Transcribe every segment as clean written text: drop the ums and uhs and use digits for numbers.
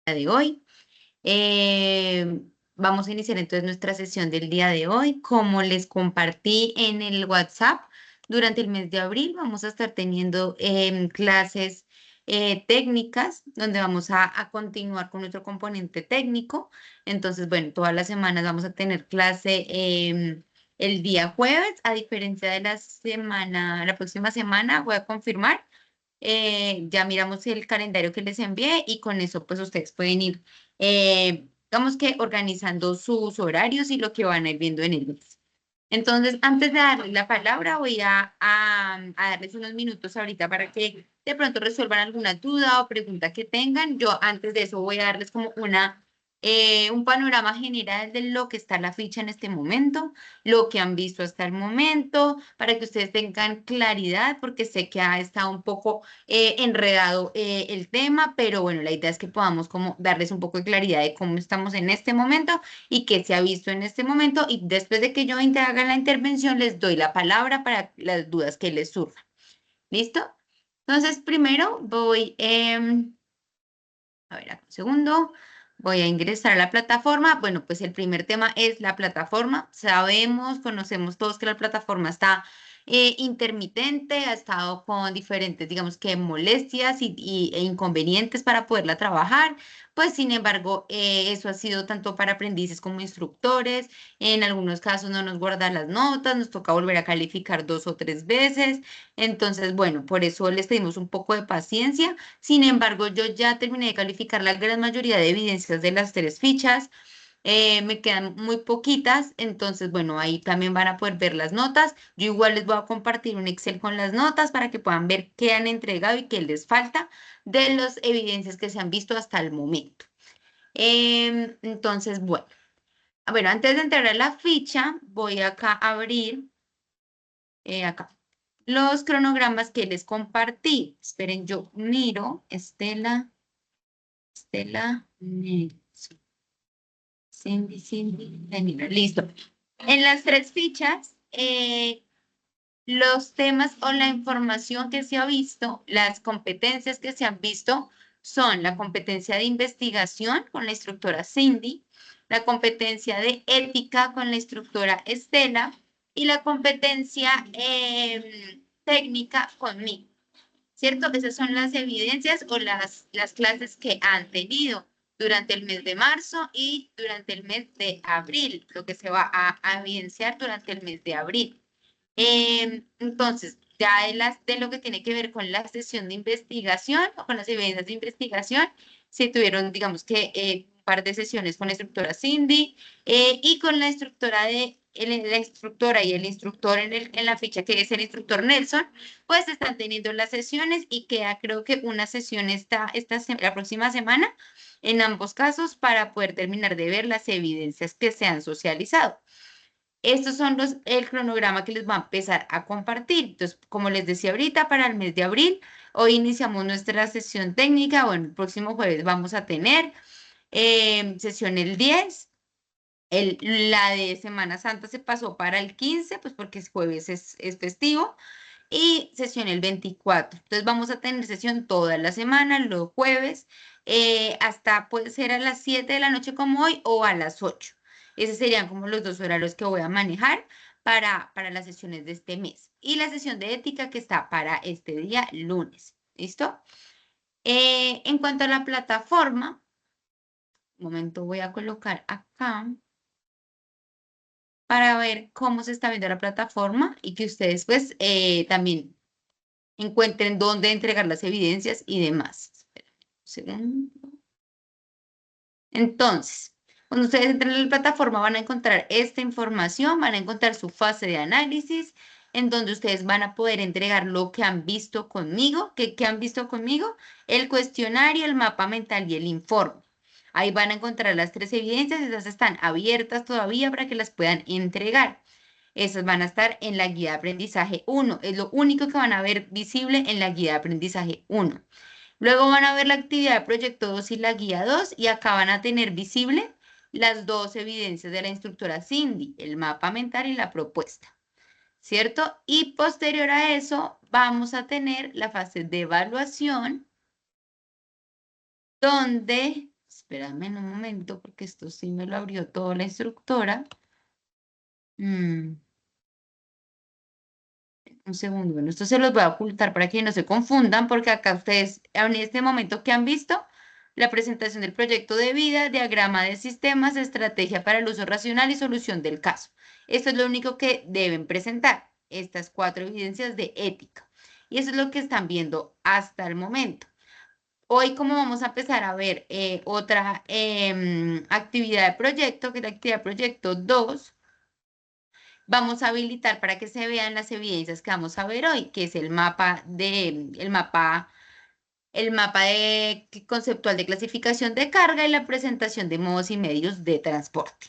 de hoy. Vamos a iniciar entonces nuestra sesión del día de hoy. Como les compartí en el WhatsApp, durante el mes de abril vamos a estar teniendo clases técnicas donde vamos a continuar con nuestro componente técnico. Entonces, bueno, todas las semanas vamos a tener clase el día jueves, a diferencia de la próxima semana, voy a confirmar. Ya miramos el calendario que les envié y con eso pues ustedes pueden ir, digamos que organizando sus horarios y lo que van a ir viendo en el mes. Entonces, antes de darles la palabra, voy a darles unos minutos ahorita para que de pronto resuelvan alguna duda o pregunta que tengan. Yo antes de eso voy a darles como un panorama general de lo que está la ficha en este momento, lo que han visto hasta el momento, para que ustedes tengan claridad, porque sé que ha estado un poco enredado el tema, pero bueno, la idea es que podamos como darles un poco de claridad de cómo estamos en este momento y qué se ha visto en este momento. Y después de que yo haga la intervención, les doy la palabra para las dudas que les surjan. ¿Listo? Entonces, primero voy, a ver, acá un segundo. Voy a ingresar a la plataforma. Bueno, pues el primer tema es la plataforma. Sabemos, conocemos todos que la plataforma está intermitente, ha estado con diferentes, digamos que molestias e inconvenientes para poderla trabajar. Pues, sin embargo, eso ha sido tanto para aprendices como instructores. En algunos casos no nos guarda las notas, nos toca volver a calificar 2 o 3 veces. Entonces, bueno, por eso les pedimos un poco de paciencia. Sin embargo, yo ya terminé de calificar la gran mayoría de evidencias de las 3 fichas. Me quedan muy poquitas, entonces, bueno, ahí también van a poder ver las notas. Yo igual les voy a compartir un Excel con las notas para que puedan ver qué han entregado y qué les falta de las evidencias que se han visto hasta el momento. Entonces, bueno, antes de entrar a la ficha, voy acá a abrir acá los cronogramas que les compartí. Esperen, yo miro, Estela, Nelson, Cindy, Danilo, listo. En las 3 fichas, los temas o la información que se ha visto, las competencias que se han visto son la competencia de investigación con la instructora Cindy, la competencia de ética con la instructora Estela y la competencia técnica conmigo. ¿Cierto? Esas son las evidencias o las clases que han tenido durante el mes de marzo y durante el mes de abril, lo que se va a evidenciar durante el mes de abril. Entonces, ya de lo que tiene que ver con la sesión de investigación o con las evidencias de investigación, se tuvieron, digamos que, un par de sesiones con la instructora Cindy y con la instructora la instructora y el instructor en la ficha que es el instructor Nelson, pues están teniendo las sesiones y queda creo que una sesión la próxima semana en ambos casos para poder terminar de ver las evidencias que se han socializado. Estos son el cronograma que les va a empezar a compartir. Entonces, como les decía ahorita, para el mes de abril, hoy iniciamos nuestra sesión técnica. Bueno, el próximo jueves vamos a tener sesión el 10. La de Semana Santa se pasó para el 15, pues porque es jueves, es festivo. Y sesión el 24. Entonces vamos a tener sesión toda la semana, los jueves, hasta puede ser a las 7 de la noche como hoy o a las 8. Esos serían como los 2 horarios que voy a manejar para las sesiones de este mes. Y la sesión de ética que está para este día lunes. ¿Listo? En cuanto a la plataforma, un momento voy a colocar acá para ver cómo se está viendo la plataforma y que ustedes pues también encuentren dónde entregar las evidencias y demás. Espera un segundo. Entonces, cuando ustedes entren en la plataforma van a encontrar esta información, van a encontrar su fase de análisis, en donde ustedes van a poder entregar lo que han visto conmigo. ¿Qué han visto conmigo? El cuestionario, el mapa mental y el informe. Ahí van a encontrar las 3 evidencias, esas están abiertas todavía para que las puedan entregar. Esas van a estar en la guía de aprendizaje 1. Es lo único que van a ver visible en la guía de aprendizaje 1. Luego van a ver la actividad de proyecto 2 y la guía 2 y acá van a tener visible las 2 evidencias de la instructora Cindy, el mapa mental y la propuesta, ¿cierto? Y posterior a eso vamos a tener la fase de evaluación donde, Espérame un momento, porque esto sí me lo abrió toda la instructora. Un segundo, bueno, esto se los voy a ocultar para que no se confundan, porque acá ustedes, en este momento que han visto, la presentación del proyecto de vida, diagrama de sistemas, estrategia para el uso racional y solución del caso. Esto es lo único que deben presentar, estas 4 evidencias de ética. Y eso es lo que están viendo hasta el momento. Hoy, como vamos a empezar a ver otra actividad de proyecto, que es la actividad de proyecto 2, vamos a habilitar para que se vean las evidencias que vamos a ver hoy, que es conceptual de clasificación de carga y la presentación de modos y medios de transporte.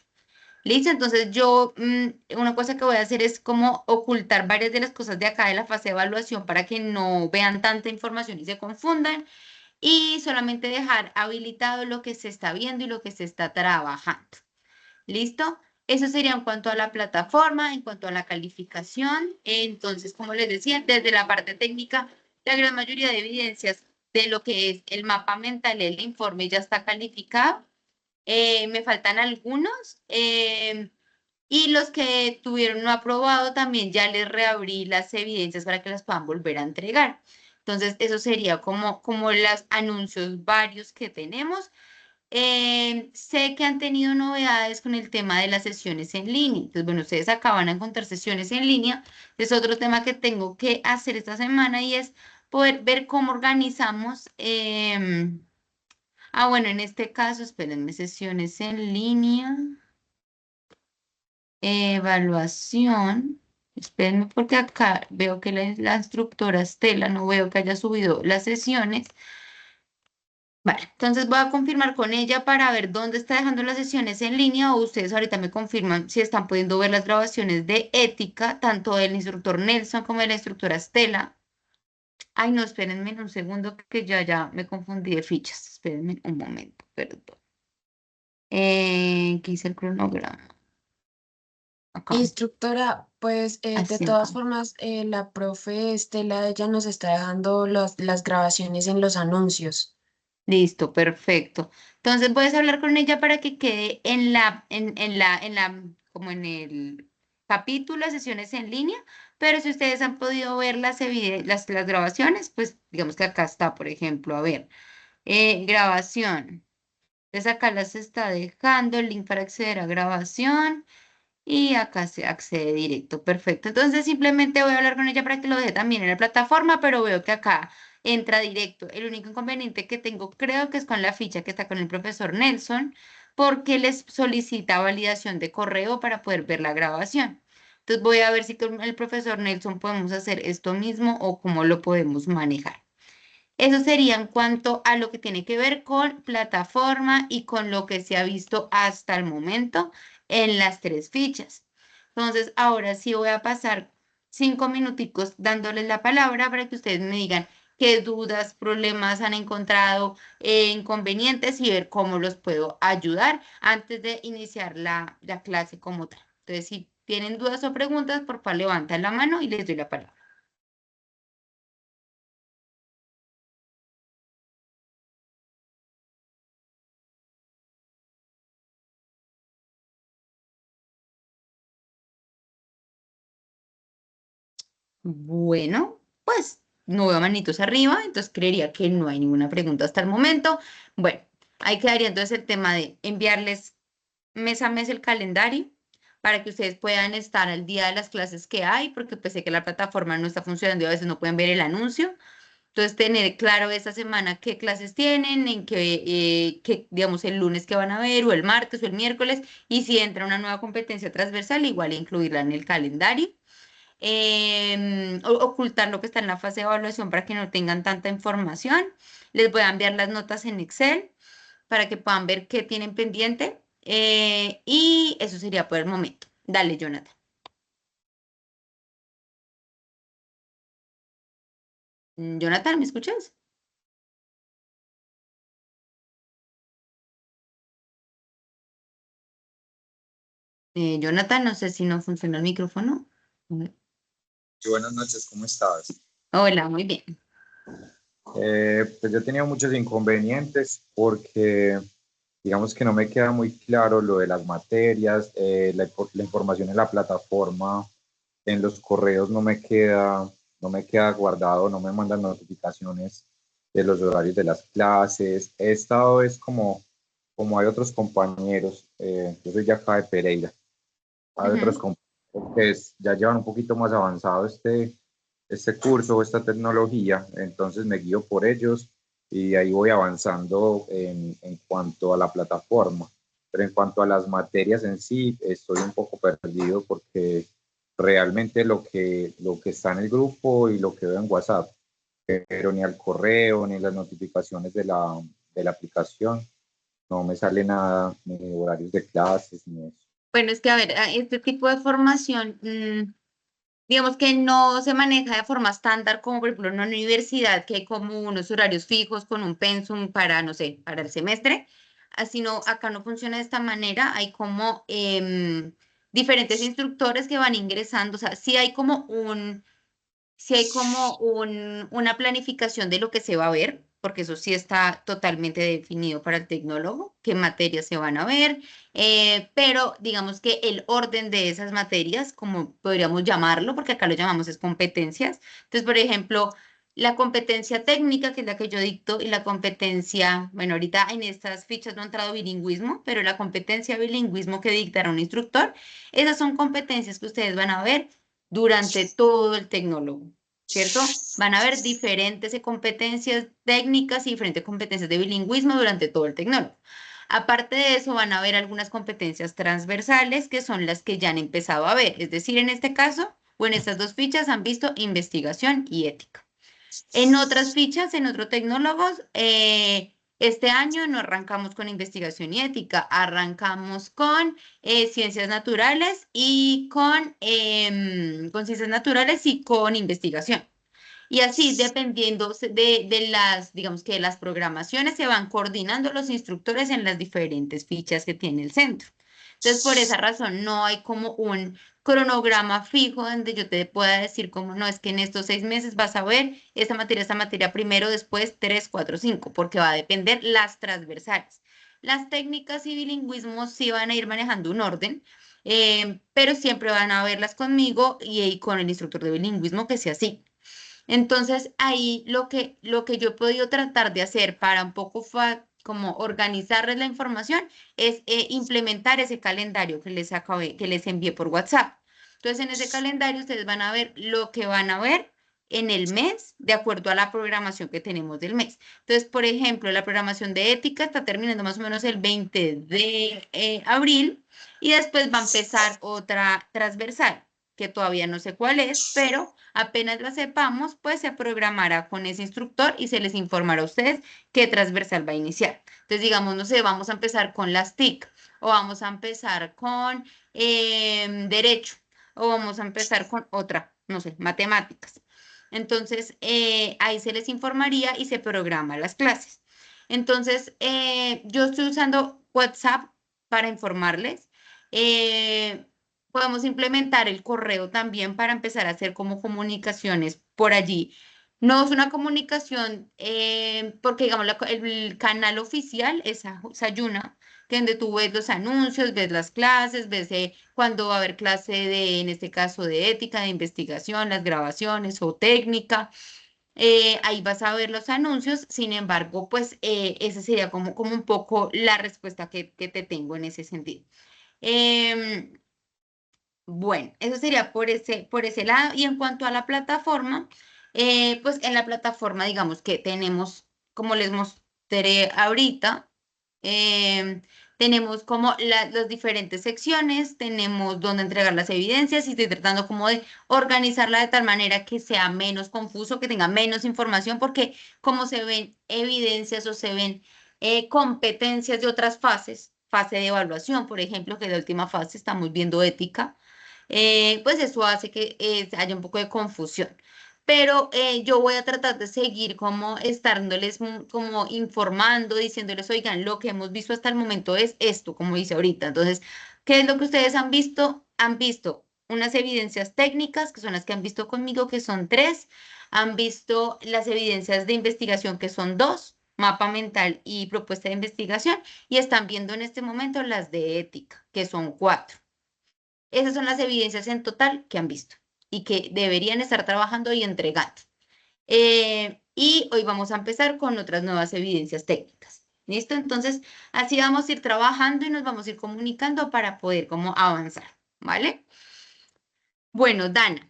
Listo, entonces yo, una cosa que voy a hacer es como ocultar varias de las cosas de acá de la fase de evaluación para que no vean tanta información y se confundan, y solamente dejar habilitado lo que se está viendo y lo que se está trabajando. ¿Listo? Eso sería en cuanto a la plataforma, en cuanto a la calificación. Entonces, como les decía, desde la parte técnica, la gran mayoría de evidencias de lo que es el mapa mental, el informe ya está calificado. Me faltan algunos. Y los que tuvieron no aprobado, también ya les reabrí las evidencias para que las puedan volver a entregar. Entonces, eso sería como los anuncios varios que tenemos. Sé que han tenido novedades con el tema de las sesiones en línea. Entonces, bueno, ustedes acaban de encontrar sesiones en línea. Es otro tema que tengo que hacer esta semana y es poder ver cómo organizamos. Bueno, en este caso, espérenme, sesiones en línea, evaluación. Espérenme porque acá veo que la instructora Estela no veo que haya subido las sesiones. Vale, entonces voy a confirmar con ella para ver dónde está dejando las sesiones en línea, o ustedes ahorita me confirman si están pudiendo ver las grabaciones de ética, tanto del instructor Nelson como de la instructora Estela. Ay, no, espérenme un segundo que ya me confundí de fichas. Espérenme un momento, perdón. ¿Qué hice el cronograma? Acá, Instructora, pues de así todas acá. formas, la profe Estela, ella nos está dejando las grabaciones en los anuncios. Listo, perfecto. Entonces puedes hablar con ella para que quede como en el capítulo de sesiones en línea, pero si ustedes han podido ver las grabaciones, pues digamos que acá está, por ejemplo, a ver, grabación. Entonces acá las está dejando el link para acceder a grabación. Y acá se accede directo, perfecto. Entonces simplemente voy a hablar con ella para que lo deje también en la plataforma, pero veo que acá entra directo. El único inconveniente que tengo creo que es con la ficha que está con el profesor Nelson, porque les solicita validación de correo para poder ver la grabación. Entonces voy a ver si con el profesor Nelson podemos hacer esto mismo o cómo lo podemos manejar. Eso sería en cuanto a lo que tiene que ver con plataforma y con lo que se ha visto hasta el momento en las 3 fichas. Entonces, ahora sí voy a pasar 5 minuticos dándoles la palabra para que ustedes me digan qué dudas, problemas han encontrado, inconvenientes, y ver cómo los puedo ayudar antes de iniciar la clase como tal. Entonces, si tienen dudas o preguntas, por favor, levantan la mano y les doy la palabra. Bueno, pues no veo manitos arriba, entonces creería que no hay ninguna pregunta hasta el momento. Bueno, ahí quedaría entonces el tema de enviarles mes a mes el calendario para que ustedes puedan estar al día de las clases que hay, porque pues sé que la plataforma no está funcionando y a veces no pueden ver el anuncio. Entonces, tener claro esta semana qué clases tienen, digamos, el lunes que van a ver, o el martes o el miércoles, y si entra una nueva competencia transversal, igual incluirla en el calendario. Ocultar lo que está en la fase de evaluación para que no tengan tanta información. Les voy a enviar las notas en Excel para que puedan ver qué tienen pendiente. Y eso sería por el momento. Dale, Jonathan. Jonathan, ¿me escuchas? Jonathan, no sé si no funciona el micrófono. A ver. Sí, buenas noches, ¿cómo estás? Hola, muy bien. Pues yo he tenido muchos inconvenientes porque digamos que no me queda muy claro lo de las materias, la información en la plataforma, en los correos no me queda guardado, no me mandan notificaciones de los horarios de las clases. He estado es como hay otros compañeros, yo soy de acá de Pereira, hay otros Ujú. compañeros que ya llevan un poquito más avanzado este curso o esta tecnología, entonces me guío por ellos y ahí voy avanzando en cuanto a la plataforma. Pero en cuanto a las materias en sí, estoy un poco perdido porque realmente lo que está en el grupo y lo que veo en WhatsApp, pero ni al correo ni las notificaciones de la aplicación, no me sale nada, ni horarios de clases, ni eso. Bueno, es que a ver, este tipo de formación, digamos que no se maneja de forma estándar, como por ejemplo en una universidad que hay como unos horarios fijos con un pensum para, no sé, para el semestre. Así no, acá no funciona de esta manera. Hay como diferentes instructores que van ingresando. O sea, sí hay como una planificación de lo que se va a ver, porque eso sí está totalmente definido para el tecnólogo, qué materias se van a ver, pero digamos que el orden de esas materias, como podríamos llamarlo, porque acá lo llamamos es competencias. Entonces, por ejemplo, la competencia técnica, que es la que yo dicto, y la competencia, bueno, ahorita en estas fichas no ha entrado bilingüismo, pero la competencia bilingüismo que dictará un instructor, esas son competencias que ustedes van a ver durante todo el tecnólogo, ¿cierto? Van a haber diferentes competencias técnicas y diferentes competencias de bilingüismo durante todo el tecnólogo. Aparte de eso, van a haber algunas competencias transversales que son las que ya han empezado a ver. Es decir, en este caso o en estas dos fichas han visto investigación y ética. En otras fichas, en otros tecnólogos, este año no arrancamos con investigación y ética, arrancamos con ciencias naturales y con ciencias naturales y con investigación. Y así, dependiendo de las, digamos que de las programaciones, se van coordinando los instructores en las diferentes fichas que tiene el centro. Entonces, por esa razón, no hay como un cronograma fijo donde yo te pueda decir como no, es que en estos 6 meses vas a ver esta materia primero, después 3, 4, 5, porque va a depender las transversales. Las técnicas y bilingüismos sí van a ir manejando un orden, pero siempre van a verlas conmigo y con el instructor de bilingüismo que sea así. Entonces, ahí lo que yo he podido tratar de hacer para un poco como organizarles la información es implementar ese calendario que les envié por WhatsApp. Entonces, en ese calendario ustedes van a ver lo que van a ver en el mes, de acuerdo a la programación que tenemos del mes. Entonces, por ejemplo, la programación de ética está terminando más o menos el 20 de abril y después va a empezar otra transversal, que todavía no sé cuál es, pero apenas la sepamos, pues se programará con ese instructor y se les informará a ustedes qué transversal va a iniciar. Entonces, digamos, no sé, vamos a empezar con las TIC o vamos a empezar con derecho o vamos a empezar con otra, no sé, matemáticas. Entonces, ahí se les informaría y se programa las clases. Entonces, yo estoy usando WhatsApp para informarles. Eh, Podemos implementar el correo también para empezar a hacer como comunicaciones por allí. No es una comunicación, porque digamos, el canal oficial es Sayuna, que donde tú ves los anuncios, ves las clases, ves cuando va a haber clase de, en este caso, de ética, de investigación, las grabaciones o técnica. Ahí vas a ver los anuncios. Sin embargo, pues esa sería como un poco la respuesta que te tengo en ese sentido. Em, bueno, eso sería por ese lado. Y en cuanto a la plataforma, pues en la plataforma, digamos que tenemos, como les mostré ahorita, em, tenemos como las diferentes secciones, tenemos donde entregar las evidencias y estoy tratando como de organizarla de tal manera que sea menos confuso, que tenga menos información, porque como se ven evidencias o se ven competencias de otras fases, fase de evaluación, por ejemplo, que es la última fase, estamos viendo ética, pues eso hace que haya un poco de confusión. Pero yo voy a tratar de seguir como estándoles como informando, diciéndoles, oigan, lo que hemos visto hasta el momento es esto, como dice ahorita. Entonces, ¿qué es lo que ustedes han visto? Han visto unas evidencias técnicas, que son las que han visto conmigo, que son 3. Han visto las evidencias de investigación, que son 2. mapa mental y propuesta de investigación, y están viendo en este momento las de ética, que son 4. Esas son las evidencias en total que han visto y que deberían estar trabajando y entregando. Y hoy vamos a empezar con otras nuevas evidencias técnicas. ¿Listo? Entonces, así vamos a ir trabajando y nos vamos a ir comunicando para poder como avanzar, ¿vale? Bueno, Dana.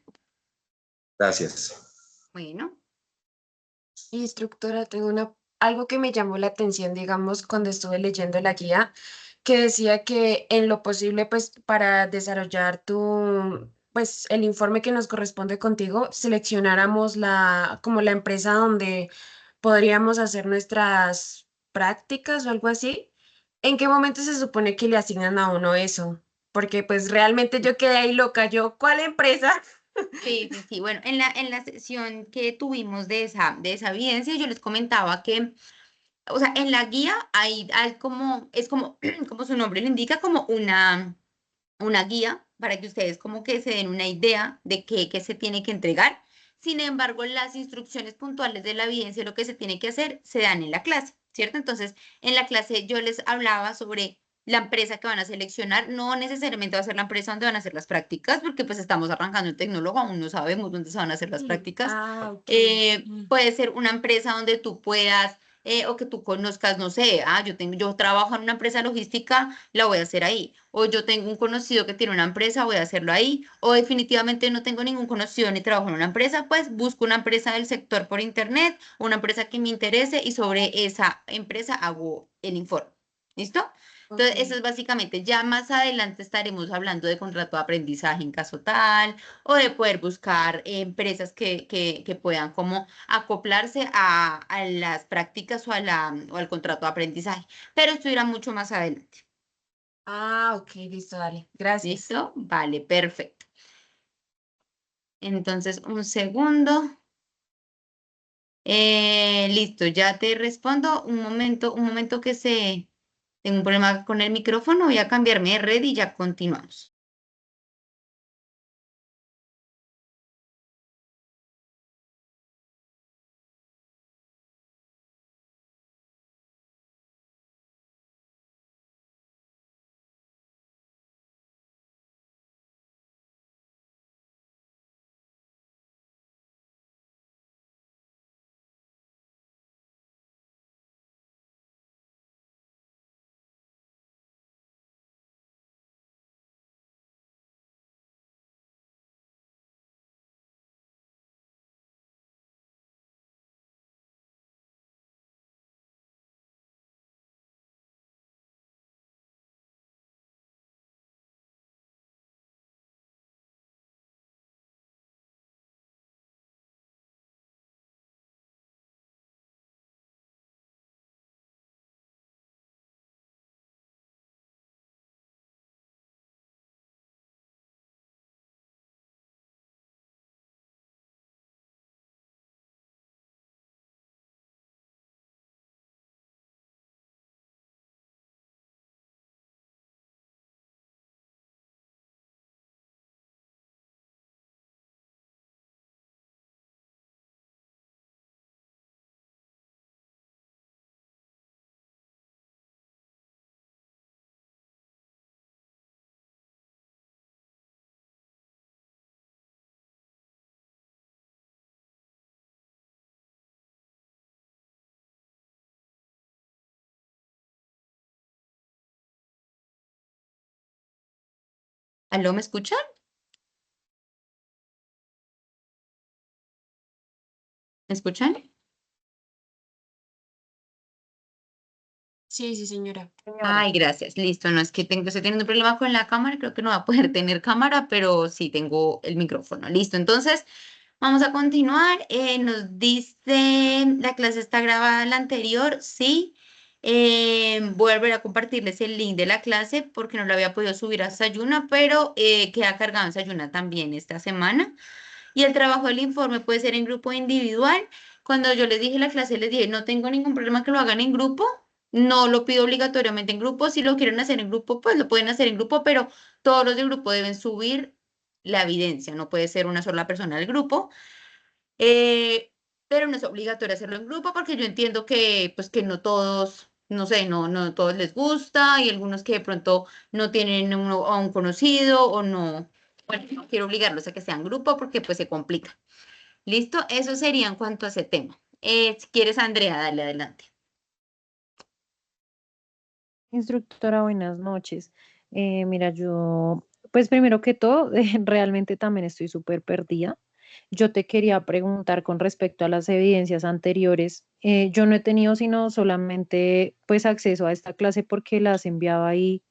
Gracias. Bueno. Instructora, tengo algo que me llamó la atención, digamos, cuando estuve leyendo la guía, que decía que en lo posible, pues, para desarrollar pues, el informe que nos corresponde contigo, seleccionáramos como la empresa donde podríamos hacer nuestras prácticas o algo así. ¿En qué momento se supone que le asignan a uno eso? Porque, pues, realmente yo quedé ahí loca. Yo, ¿cuál empresa? Sí, sí, sí. Bueno, en la sesión que tuvimos de esa evidencia, yo les comentaba que, o sea, en la guía hay como, es como, como su nombre lo indica, como una guía para que ustedes como que se den una idea de qué se tiene que entregar. Sin embargo, las instrucciones puntuales de la evidencia, lo que se tiene que hacer, se dan en la clase, ¿cierto? Entonces, en la clase yo les hablaba sobre la empresa que van a seleccionar. No necesariamente va a ser la empresa donde van a hacer las prácticas, porque pues estamos arrancando el tecnólogo, aún no sabemos dónde se van a hacer las Sí. prácticas. Ah, ok. Puede ser una empresa donde tú puedas o que tú conozcas, no sé, yo trabajo en una empresa logística, la voy a hacer ahí. O yo tengo un conocido que tiene una empresa, voy a hacerlo ahí. O definitivamente no tengo ningún conocido ni trabajo en una empresa, pues busco una empresa del sector por internet, una empresa que me interese y sobre esa empresa hago el informe. ¿Listo? Ok. Entonces, eso es básicamente, ya más adelante estaremos hablando de contrato de aprendizaje en caso tal, o de poder buscar empresas que puedan como acoplarse a las prácticas o al contrato de aprendizaje. Pero esto irá mucho más adelante. Ah, ok, listo, dale. Gracias. ¿Listo? Vale, perfecto. Entonces, un segundo. Listo, ya te respondo. Un momento que tengo un problema con el micrófono. Voy a cambiarme de red y ya continuamos. ¿Aló, me escuchan? ¿Me escuchan? Sí, sí, señora. Ay, gracias. Listo. No es que estoy teniendo un problema con la cámara. Creo que no va a poder tener cámara, pero sí tengo el micrófono. Listo. Entonces, vamos a continuar. Nos dice, la clase está grabada la anterior. Sí. Voy a volver a compartirles el link de la clase porque no lo había podido subir a Sayuna, pero queda cargado en Sayuna también esta semana. Y el trabajo del informe puede ser en grupo o individual. Cuando yo les dije la clase, les dije, no tengo ningún problema que lo hagan en grupo, no lo pido obligatoriamente en grupo. Si lo quieren hacer en grupo, pues lo pueden hacer en grupo, pero todos los del grupo deben subir la evidencia, no puede ser una sola persona del grupo. Eh, pero no es obligatorio hacerlo en grupo porque yo entiendo que, pues, que no todos, no sé, no todos les gusta y algunos que de pronto no tienen a un conocido o no, bueno, no quiero obligarlos a que sean grupo porque pues se complica. ¿Listo? Eso sería en cuanto a ese tema. Si quieres, Andrea, dale adelante. Instructora, buenas noches. Mira, yo, pues primero que todo, realmente también estoy súper perdida. Yo te quería preguntar con respecto a las evidencias anteriores. Yo no he tenido sino solamente pues acceso a esta clase porque las enviaba ahí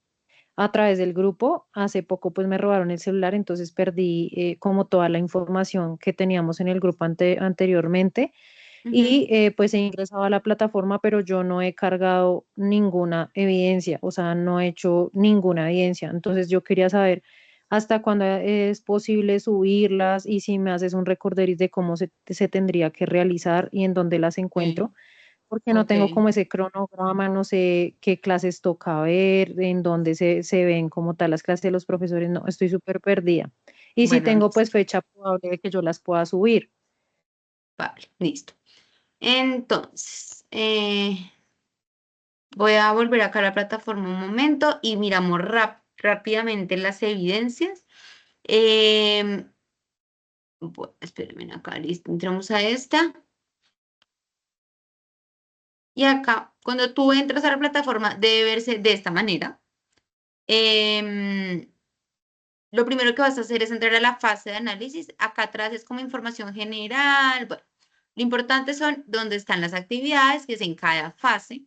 a través del grupo. Hace poco pues me robaron el celular, entonces perdí como toda la información que teníamos en el grupo anteriormente y pues he ingresado a la plataforma, pero yo no he cargado ninguna evidencia, o sea, no he hecho ninguna evidencia. Entonces yo quería saber hasta cuándo es posible subirlas y si me haces un recorderis de cómo se tendría que realizar y en dónde las Ok, encuentro, porque no ok. tengo como ese cronograma, no sé qué clases toca ver, en dónde se ven como tal las clases de los profesores, no, estoy súper perdida. Y si Bueno, tengo pues listo. fecha probable de que yo las pueda subir. Vale, listo. Entonces, voy a volver acá a la plataforma un momento y miramos rápidamente las evidencias. Em, bueno, espérenme acá, listo. Entramos a esta. Y acá, cuando tú entras a la plataforma, debe verse de esta manera. Em, lo primero que vas a hacer es entrar a la fase de análisis. Acá atrás es como información general. Bueno, lo importante son dónde están las actividades, que es en cada fase.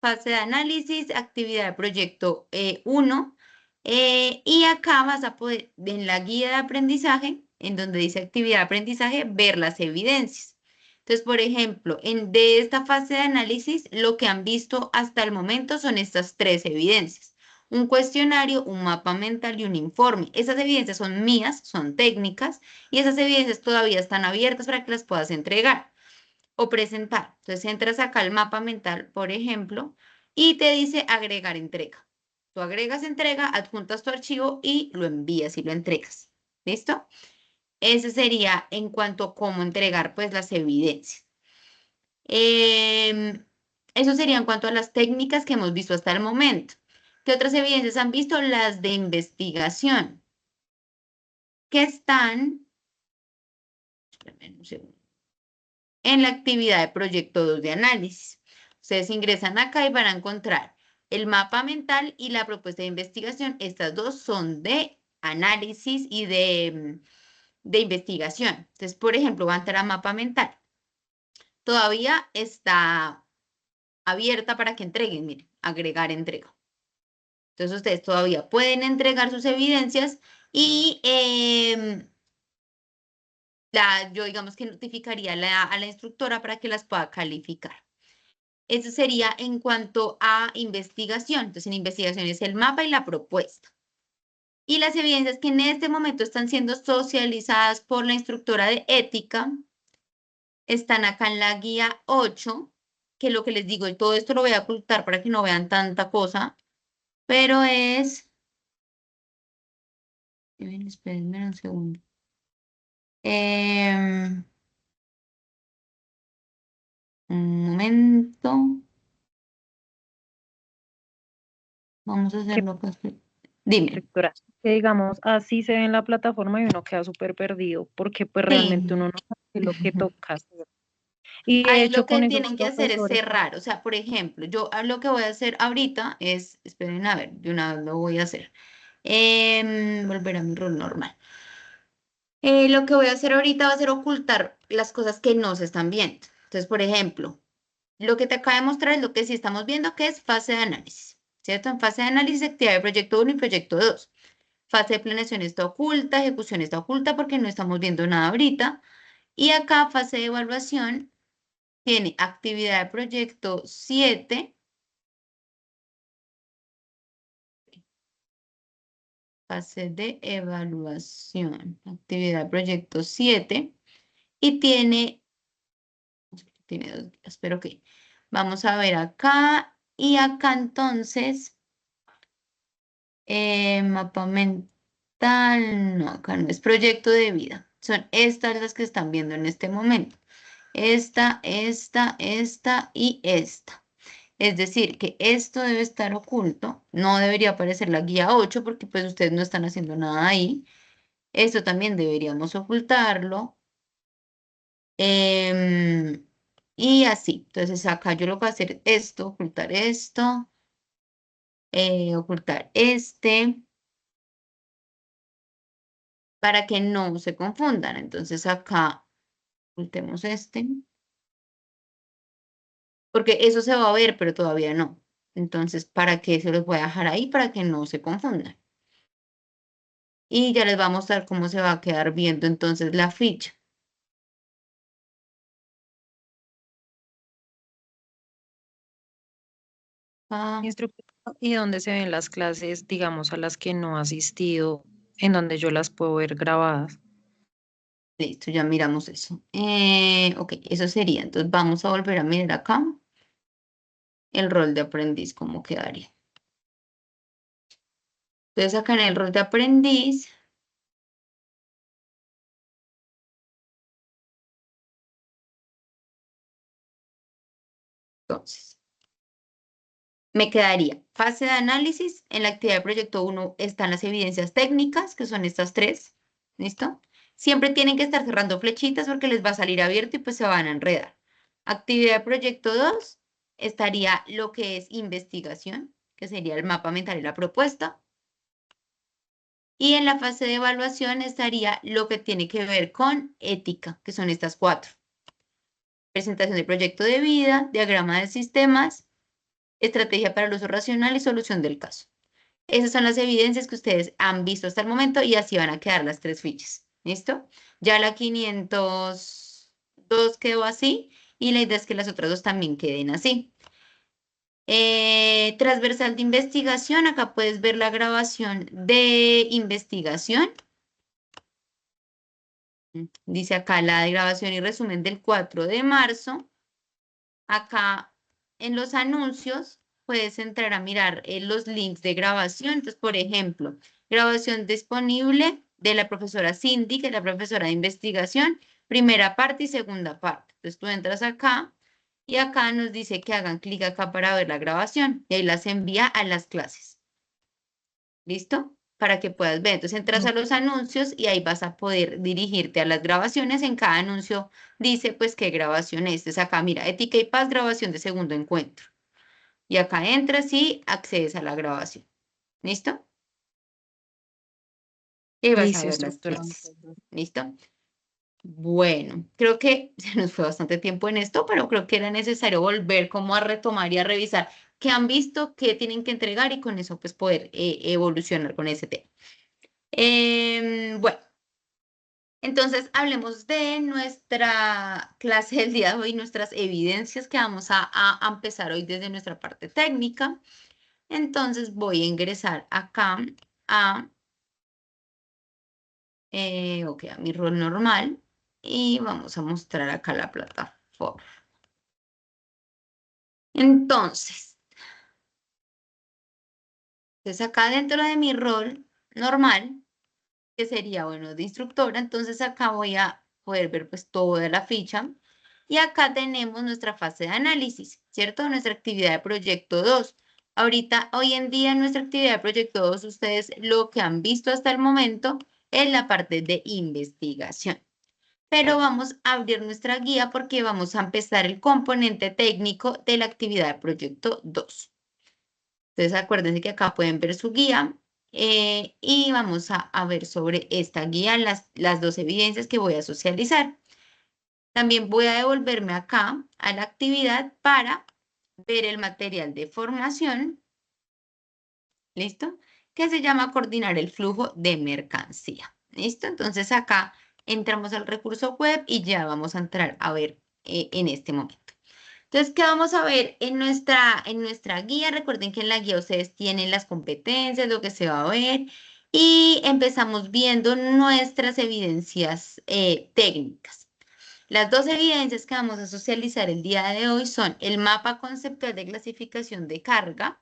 Fase de análisis, actividad de proyecto 1. Y acá vas a poder, en la guía de aprendizaje, en donde dice actividad de aprendizaje, ver las evidencias. Entonces, por ejemplo, de esta fase de análisis, lo que han visto hasta el momento son estas tres evidencias. Un cuestionario, un mapa mental y un informe. Esas evidencias son mías, son técnicas, y esas evidencias todavía están abiertas para que las puedas entregar o presentar. Entonces entras acá al mapa mental, por ejemplo, y te dice agregar entrega. Tú agregas entrega, adjuntas tu archivo y lo envías y lo entregas. ¿Listo? Ese sería en cuanto a cómo entregar pues las evidencias. Em, eso sería en cuanto a las técnicas que hemos visto hasta el momento. ¿Qué otras evidencias han visto? Las de investigación, que están, espérame un segundo, en la actividad de proyecto 2 de análisis. Ustedes ingresan acá y van a encontrar el mapa mental y la propuesta de investigación. Estas dos son de análisis y de investigación. Entonces, por ejemplo, va a entrar a mapa mental. Todavía está abierta para que entreguen, miren, agregar entrega. Entonces, ustedes todavía pueden entregar sus evidencias y yo digamos que notificaría a la instructora para que las pueda calificar. Eso sería en cuanto a investigación. Entonces, en investigación es el mapa y la propuesta. Y las evidencias que en este momento están siendo socializadas por la instructora de ética están acá en la guía 8, que lo que les digo, y todo esto lo voy a ocultar para que no vean tanta cosa, pero es... Espérenme un segundo. Un momento. Vamos a Que hacerlo acá. Dime. lectoras, que digamos, así se ve en la plataforma y uno queda súper perdido, porque pues realmente Sí. uno no sabe qué es lo que toca hacer. Y de Ahí lo hecho que con esos tienen que hacer es profesores, cerrar. O sea, por ejemplo, yo lo que voy a hacer ahorita es, esperen a ver, de una vez lo voy a hacer. Volver a mi rol normal. Lo que voy a hacer ahorita va a ser ocultar las cosas que no se están viendo. Entonces, por ejemplo, lo que te acabo de mostrar es lo que sí estamos viendo, que es fase de análisis, ¿cierto? En fase de análisis, actividad de proyecto 1 y proyecto 2. Fase de planeación está oculta, ejecución está oculta porque no estamos viendo nada ahorita. Y acá, fase de evaluación, tiene actividad de proyecto 7, fase de evaluación, actividad de proyecto 7, y tiene 2 días, pero ok. Vamos a ver acá, y acá entonces, mapa mental, no, acá no es proyecto de vida. Son estas las que están viendo en este momento. esta y esta. Es decir, que esto debe estar oculto. No debería aparecer la guía 8 porque pues ustedes no están haciendo nada ahí. Esto también deberíamos ocultarlo. Y así. Entonces acá yo lo que voy a hacer es esto, ocultar este, para que no se confundan. Entonces acá ocultemos este, porque eso se va a ver, pero todavía no. Entonces, ¿para qué se los voy a dejar ahí? Para que no se confundan. Y ya les va a mostrar cómo se va a quedar viendo entonces la ficha. Ah, Instructor, ¿y dónde se ven las clases, digamos, a las que no he asistido, en donde yo las puedo ver grabadas? listo, ya miramos eso. Ok, eso sería. Entonces vamos a volver a mirar acá el rol de aprendiz, cómo quedaría. Entonces acá en el rol de aprendiz, entonces, me quedaría fase de análisis. En la actividad de proyecto 1 están las evidencias técnicas, que son estas tres. ¿Listo? Siempre tienen que estar cerrando flechitas porque les va a salir abierto y pues se van a enredar. Actividad de proyecto 2 estaría lo que es investigación, que sería el mapa mental y la propuesta. Y en la fase de evaluación estaría lo que tiene que ver con ética, que son estas cuatro. Presentación del proyecto de vida, diagrama de sistemas, estrategia para el uso racional y solución del caso. Esas son las evidencias que ustedes han visto hasta el momento y así van a quedar las tres fichas. ¿Listo? Ya la 502 quedó así y la idea es que las otras dos también queden así. Transversal de investigación, acá puedes ver la grabación de investigación. Dice acá la de grabación y resumen del 4 de marzo. Acá en los anuncios puedes entrar a mirar los links de grabación. Entonces, por ejemplo, grabación disponible de la profesora Cindy, que es la profesora de investigación, primera parte y segunda parte. Entonces, tú entras acá y acá nos dice que hagan clic acá para ver la grabación y ahí las envía a las clases. ¿Listo? Para que puedas ver. Entonces entras a los anuncios y ahí vas a poder dirigirte a las grabaciones. En cada anuncio dice pues qué grabación es. Entonces acá mira, Ética y Paz, grabación de segundo encuentro. Y acá entras y accedes a la grabación. ¿Listo? Y vas a Listo, ver las instructora. clases. ¿Listo? Bueno, creo que se nos fue bastante tiempo en esto, pero creo que era necesario volver como a retomar y a revisar qué han visto, qué tienen que entregar y con eso pues poder evolucionar con ese tema. Bueno, entonces hablemos de nuestra clase del día de hoy, nuestras evidencias que vamos a empezar hoy desde nuestra parte técnica. Entonces voy a ingresar acá a, a mi rol normal y vamos a mostrar acá la plataforma. Entonces acá dentro de mi rol normal, que sería, bueno, de instructora, entonces acá voy a poder ver pues toda la ficha. Y acá tenemos nuestra fase de análisis, ¿cierto? Nuestra actividad de proyecto 2. Ahorita, hoy en día, en nuestra actividad de proyecto 2, ustedes lo que han visto hasta el momento es la parte de investigación. Pero vamos a abrir nuestra guía porque vamos a empezar el componente técnico de la actividad de proyecto 2. Entonces, acuérdense que acá pueden ver su guía y vamos a ver sobre esta guía las dos evidencias que voy a socializar. También voy a devolverme acá a la actividad para ver el material de formación, ¿listo? Que se llama coordinar el flujo de mercancía, ¿listo? Entonces acá entramos al recurso web y ya vamos a entrar a ver en este momento. Entonces, ¿qué vamos a ver en nuestra guía? Recuerden que en la guía ustedes tienen las competencias, lo que se va a ver y empezamos viendo nuestras evidencias técnicas. Las dos evidencias que vamos a socializar el día de hoy son el mapa conceptual de clasificación de carga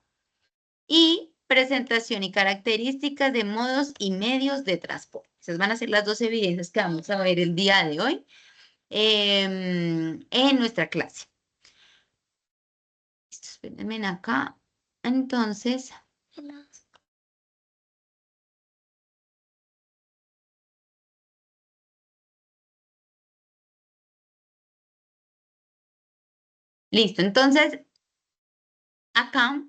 y presentación y características de modos y medios de transporte. Esas van a ser las dos evidencias que vamos a ver el día de hoy. en nuestra clase. Listo, espérenme acá. Entonces, listo. Entonces, acá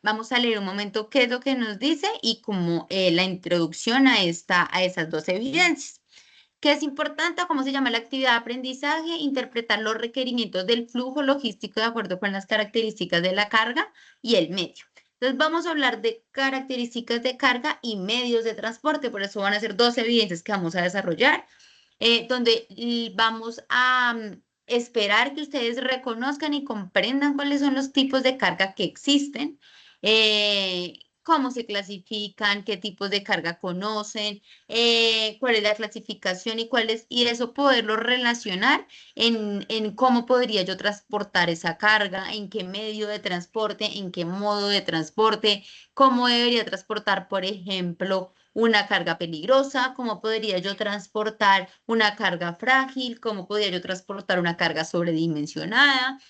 vamos a leer un momento qué es lo que nos dice y como la introducción a esas dos evidencias. ¿Qué es importante? ¿Cómo se llama la actividad de aprendizaje? Interpretar los requerimientos del flujo logístico de acuerdo con las características de la carga y el medio. Entonces vamos a hablar de características de carga y medios de transporte, por eso van a ser dos evidencias que vamos a desarrollar, donde vamos a esperar que ustedes reconozcan y comprendan cuáles son los tipos de carga que existen, cómo se clasifican, qué tipos de carga conocen, cuál es la clasificación y eso poderlo relacionar en cómo podría yo transportar esa carga, en qué medio de transporte, en qué modo de transporte, cómo debería transportar, por ejemplo, una carga peligrosa, cómo podría yo transportar una carga frágil, cómo podría yo transportar una carga sobredimensionada,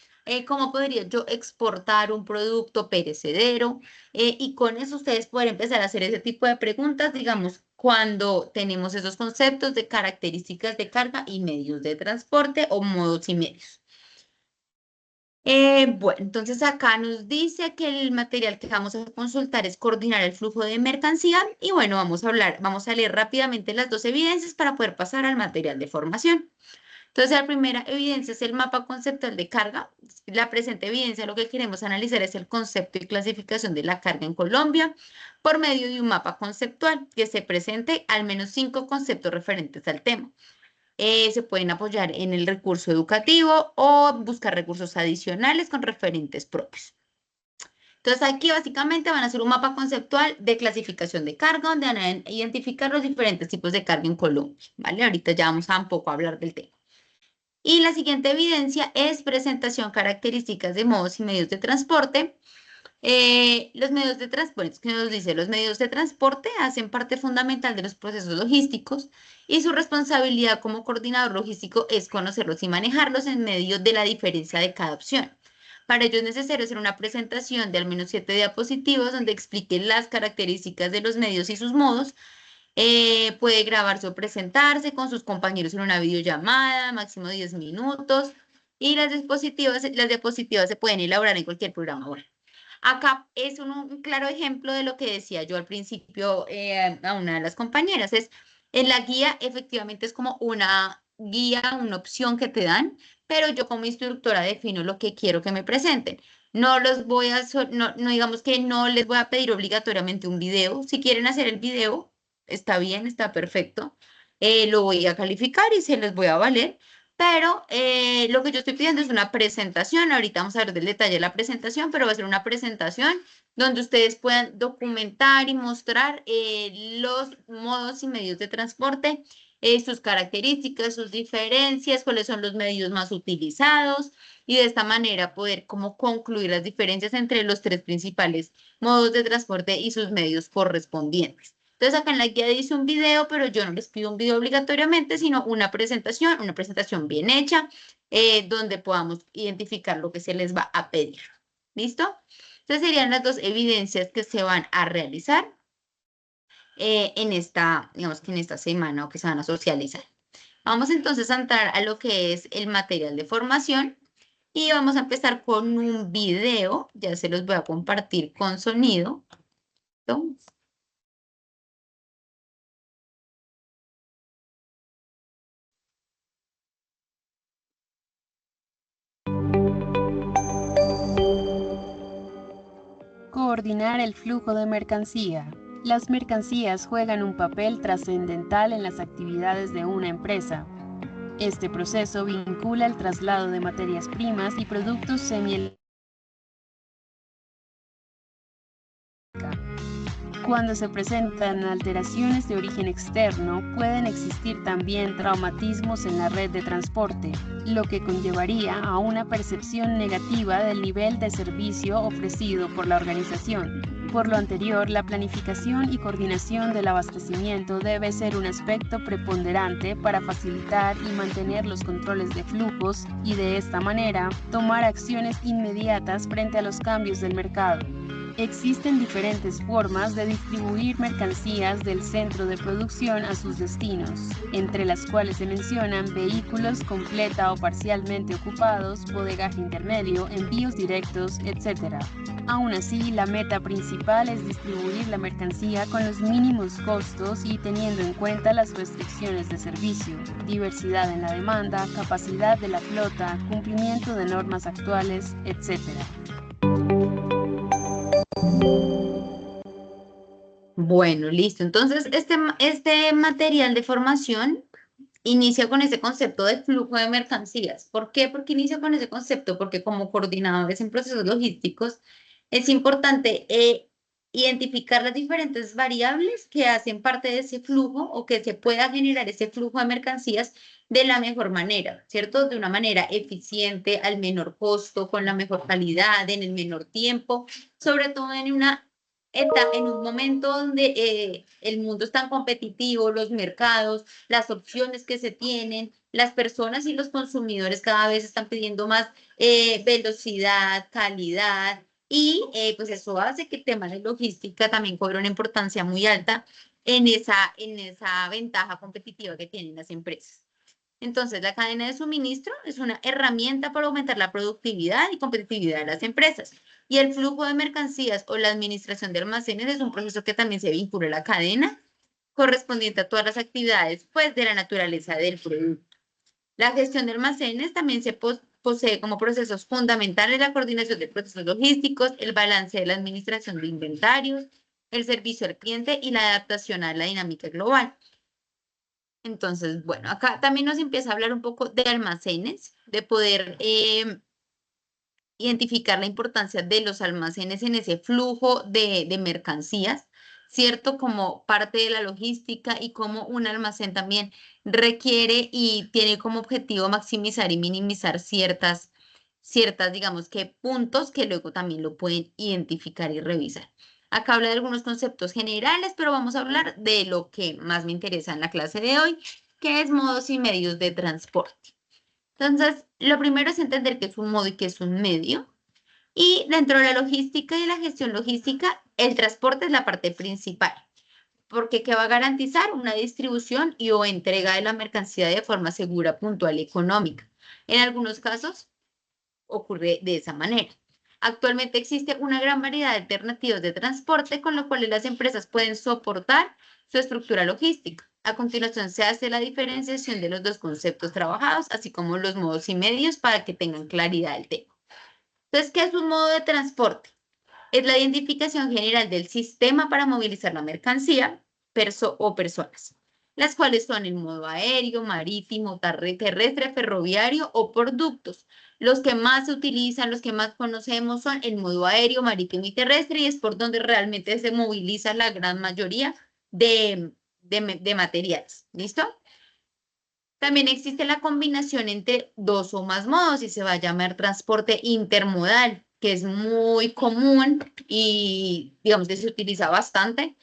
cómo podría yo exportar un producto perecedero. Y con eso ustedes pueden empezar a hacer ese tipo de preguntas, digamos, cuando tenemos esos conceptos de características de carga y medios de transporte o modos y medios. Bueno, entonces acá nos dice que el material que vamos a consultar es coordinar el flujo de mercancía y bueno, vamos a leer rápidamente las dos evidencias para poder pasar al material de formación. Entonces, la primera evidencia es el mapa conceptual de carga. La presente evidencia lo que queremos analizar es el concepto y clasificación de la carga en Colombia por medio de un mapa conceptual que se presente al menos 5 conceptos referentes al tema. Se pueden apoyar en el recurso educativo o buscar recursos adicionales con referentes propios. Entonces aquí básicamente van a hacer un mapa conceptual de clasificación de carga donde van a identificar los diferentes tipos de carga en Colombia, ¿vale? Ahorita ya vamos a un poco a hablar del tema. Y la siguiente evidencia es presentación características de modos y medios de transporte. Los medios de transporte, ¿qué nos dice? Los medios de transporte hacen parte fundamental de los procesos logísticos y su responsabilidad como coordinador logístico es conocerlos y manejarlos en medio de la diferencia de cada opción. Para ello es necesario hacer una presentación de al menos 7 diapositivas donde explique las características de los medios y sus modos. Puede grabarse o presentarse con sus compañeros en una videollamada, máximo 10 minutos. Y las diapositivas se pueden elaborar en cualquier programa. Bueno, acá es un claro ejemplo de lo que decía yo al principio a una de las compañeras. En la guía efectivamente es como una guía, una opción que te dan, pero yo como instructora defino lo que quiero que me presenten. No los voy a, no digamos que no les voy a pedir obligatoriamente un video. Si quieren hacer el video, está bien, está perfecto. Lo voy a calificar y se les voy a valer. Pero lo que yo estoy pidiendo es una presentación. Ahorita vamos a ver del detalle de la presentación, pero va a ser una presentación donde ustedes puedan documentar y mostrar los modos y medios de transporte, sus características, sus diferencias, cuáles son los medios más utilizados y de esta manera poder como concluir las diferencias entre los tres principales modos de transporte y sus medios correspondientes. Entonces acá en la guía dice un video, pero yo no les pido un video obligatoriamente, sino una presentación bien hecha, donde podamos identificar lo que se les va a pedir. ¿Listo? Entonces serían las dos evidencias que se van a realizar digamos que en esta semana o que se van a socializar. Vamos entonces a entrar a lo que es el material de formación y vamos a empezar con un video, ya se los voy a compartir con sonido. ¿Listo? Coordinar el flujo de mercancía. Las mercancías juegan un papel trascendental en las actividades de una empresa. Este proceso vincula el traslado de materias primas y productos Cuando se presentan alteraciones de origen externo, pueden existir también traumatismos en la red de transporte, lo que conllevaría a una percepción negativa del nivel de servicio ofrecido por la organización. Por lo anterior, la planificación y coordinación del abastecimiento debe ser un aspecto preponderante para facilitar y mantener los controles de flujos y de esta manera tomar acciones inmediatas frente a los cambios del mercado. Existen diferentes formas de distribuir mercancías del centro de producción a sus destinos, entre las cuales se mencionan vehículos completa o parcialmente ocupados, bodegaje intermedio, envíos directos, etc. Aún así, la meta principal es distribuir la mercancía con los mínimos costos y teniendo en cuenta las restricciones de servicio, diversidad en la demanda, capacidad de la flota, cumplimiento de normas actuales, etc. Bueno, listo. Entonces, este material de formación inicia con ese concepto de flujo de mercancías. ¿Por qué? Porque inicia con ese concepto, porque como coordinadores en procesos logísticos es importante identificar las diferentes variables que hacen parte de ese flujo o que se pueda generar ese flujo de mercancías de la mejor manera, ¿cierto? De una manera eficiente, al menor costo, con la mejor calidad, en el menor tiempo, sobre todo en un momento donde el mundo es tan competitivo, los mercados, las opciones que se tienen, las personas y los consumidores cada vez están pidiendo más velocidad, calidad, y pues eso hace que el tema de logística también cobre una importancia muy alta en esa ventaja competitiva que tienen las empresas. Entonces, la cadena de suministro es una herramienta para aumentar la productividad y competitividad de las empresas. Y el flujo de mercancías o la administración de almacenes es un proceso que también se vincula a la cadena correspondiente a todas las actividades, pues, de la naturaleza del producto. La gestión de almacenes también se posee como procesos fundamentales la coordinación de procesos logísticos, el balance de la administración de inventarios, el servicio al cliente y la adaptación a la dinámica global. Entonces, bueno, acá también nos empieza a hablar un poco de almacenes, de poder identificar la importancia de los almacenes en ese flujo de mercancías, ¿cierto? Como parte de la logística y como un almacén también requiere y tiene como objetivo maximizar y minimizar ciertas, digamos que puntos que luego también lo pueden identificar y revisar. Acá habla de algunos conceptos generales, pero vamos a hablar de lo que más me interesa en la clase de hoy, que es modos y medios de transporte. Entonces, lo primero es entender qué es un modo y qué es un medio. Y dentro de la logística y la gestión logística, el transporte es la parte principal, porque ¿qué va a garantizar? Una distribución y o entrega de la mercancía de forma segura, puntual y económica. En algunos casos ocurre de esa manera. Actualmente existe una gran variedad de alternativas de transporte con lo cual las empresas pueden soportar su estructura logística. A continuación se hace la diferenciación de los dos conceptos trabajados, así como los modos y medios para que tengan claridad del tema. Entonces, ¿qué es un modo de transporte? Es la identificación general del sistema para movilizar la mercancía o personas, las cuales son el modo aéreo, marítimo, terrestre, ferroviario o por ductos. Los que más se utilizan, los que más conocemos son el modo aéreo, marítimo y terrestre, y es por donde realmente se moviliza la gran mayoría de materiales. ¿Listo? También existe la combinación entre dos o más modos y se va a llamar transporte intermodal, que es muy común y digamos que se utiliza bastante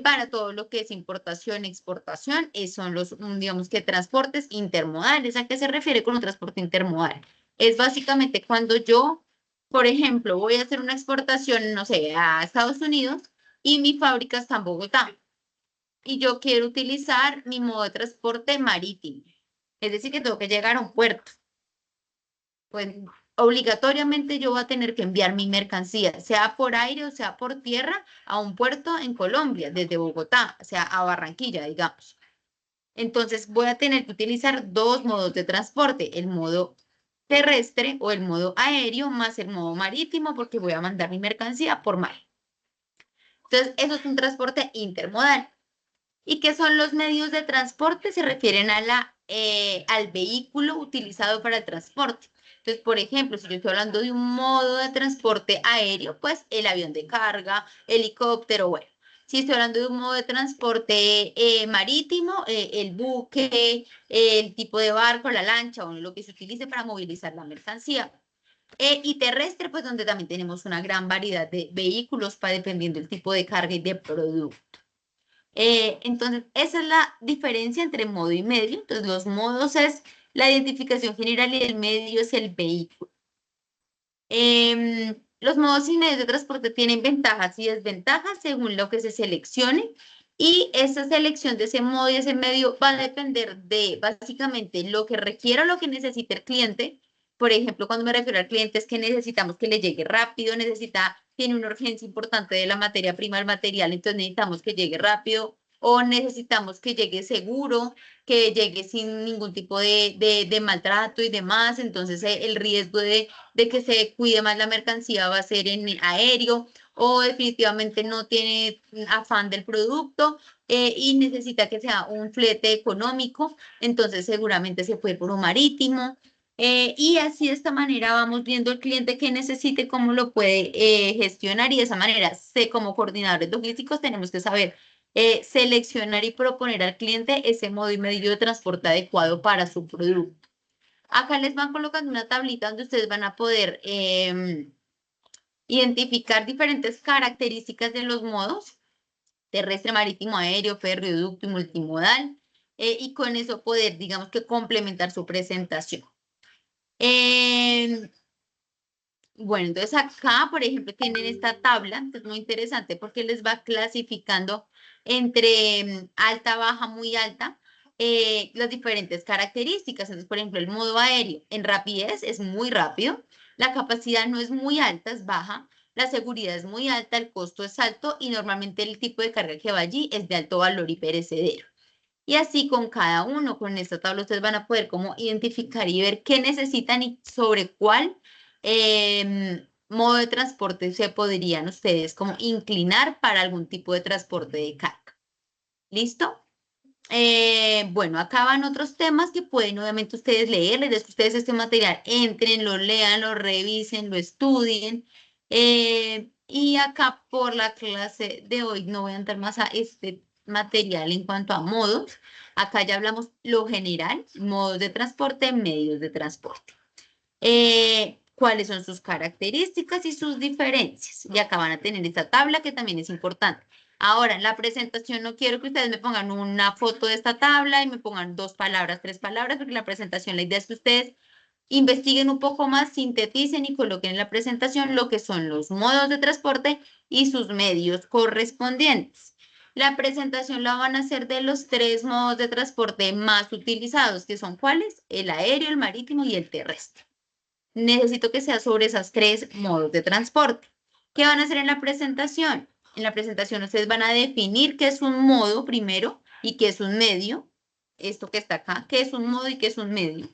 para todo lo que es importación, exportación. Son los, digamos que transportes intermodales. ¿A qué se refiere con un transporte intermodal? Es básicamente cuando yo, por ejemplo, voy a hacer una exportación, no sé, a Estados Unidos y mi fábrica está en Bogotá y yo quiero utilizar mi modo de transporte marítimo. Es decir, que tengo que llegar a un puerto. Pues obligatoriamente yo voy a tener que enviar mi mercancía, sea por aire o sea por tierra, a un puerto en Colombia, desde Bogotá, o sea, a Barranquilla, digamos. Entonces voy a tener que utilizar dos modos de transporte, el modo terrestre o el modo aéreo más el modo marítimo, porque voy a mandar mi mercancía por mar. Entonces, eso es un transporte intermodal. ¿Y qué son los medios de transporte? Se refieren al vehículo utilizado para el transporte. Entonces, por ejemplo, si yo estoy hablando de un modo de transporte aéreo, pues el avión de carga, helicóptero, bueno. Si estoy hablando de un modo de transporte marítimo, el buque, el tipo de barco, la lancha o lo que se utilice para movilizar la mercancía. Y terrestre, pues donde también tenemos una gran variedad de vehículos para dependiendo del tipo de carga y de producto. Entonces, esa es la diferencia entre modo y medio. Entonces, los modos es la identificación general y el medio es el vehículo. Los modos y medios de transporte tienen ventajas y desventajas según lo que se seleccione. Y esa selección de ese modo y ese medio va a depender de básicamente lo que requiera o lo que necesite el cliente. Por ejemplo, cuando me refiero al cliente es que necesitamos que le llegue rápido, tiene una urgencia importante de la materia prima, del material, entonces necesitamos que llegue rápido o necesitamos que llegue seguro, que llegue sin ningún tipo de maltrato y demás. Entonces, el riesgo de que se cuide más la mercancía va a ser en aéreo o definitivamente no tiene afán del producto y necesita que sea un flete económico, entonces seguramente se puede ir por un marítimo. Y así de esta manera vamos viendo el cliente que necesite, cómo lo puede gestionar y de esa manera, como coordinadores logísticos tenemos que saber seleccionar y proponer al cliente ese modo y medio de transporte adecuado para su producto. Acá les van colocando una tablita donde ustedes van a poder identificar diferentes características de los modos: terrestre, marítimo, aéreo, férreo, ducto y multimodal. Y con eso poder, digamos que, complementar su presentación. Bueno, entonces acá, por ejemplo, tienen esta tabla, que es muy interesante porque les va clasificando entre alta, baja, muy alta, las diferentes características. Entonces, por ejemplo, el modo aéreo en rapidez es muy rápido, la capacidad no es muy alta, es baja, la seguridad es muy alta, el costo es alto y normalmente el tipo de carga que va allí es de alto valor y perecedero. Y así con cada uno, con esta tabla, ustedes van a poder como identificar y ver qué necesitan y sobre cuál modo de transporte se podrían ustedes como inclinar para algún tipo de transporte de carga. ¿Listo? Bueno, acá van otros temas que pueden obviamente ustedes leer. Les que ustedes este material entren, lo lean, lo revisen, lo estudien. Y acá por la clase de hoy no voy a entrar más a este material en cuanto a modos. Acá ya hablamos lo general: modos de transporte, medios de transporte. Cuáles son sus características y sus diferencias. Y acá van a tener esta tabla que también es importante. Ahora, en la presentación no quiero que ustedes me pongan una foto de esta tabla y me pongan 2 palabras, 3 palabras, porque la presentación, la idea es que ustedes investiguen un poco más, sinteticen y coloquen en la presentación lo que son los modos de transporte y sus medios correspondientes. La presentación la van a hacer de los 3 modos de transporte más utilizados, que son ¿cuáles? El aéreo, el marítimo y el terrestre. Necesito que sea sobre esos 3 modos de transporte. ¿Qué van a hacer en la presentación? En la presentación ustedes van a definir qué es un modo primero y qué es un medio. Esto que está acá, qué es un modo y qué es un medio.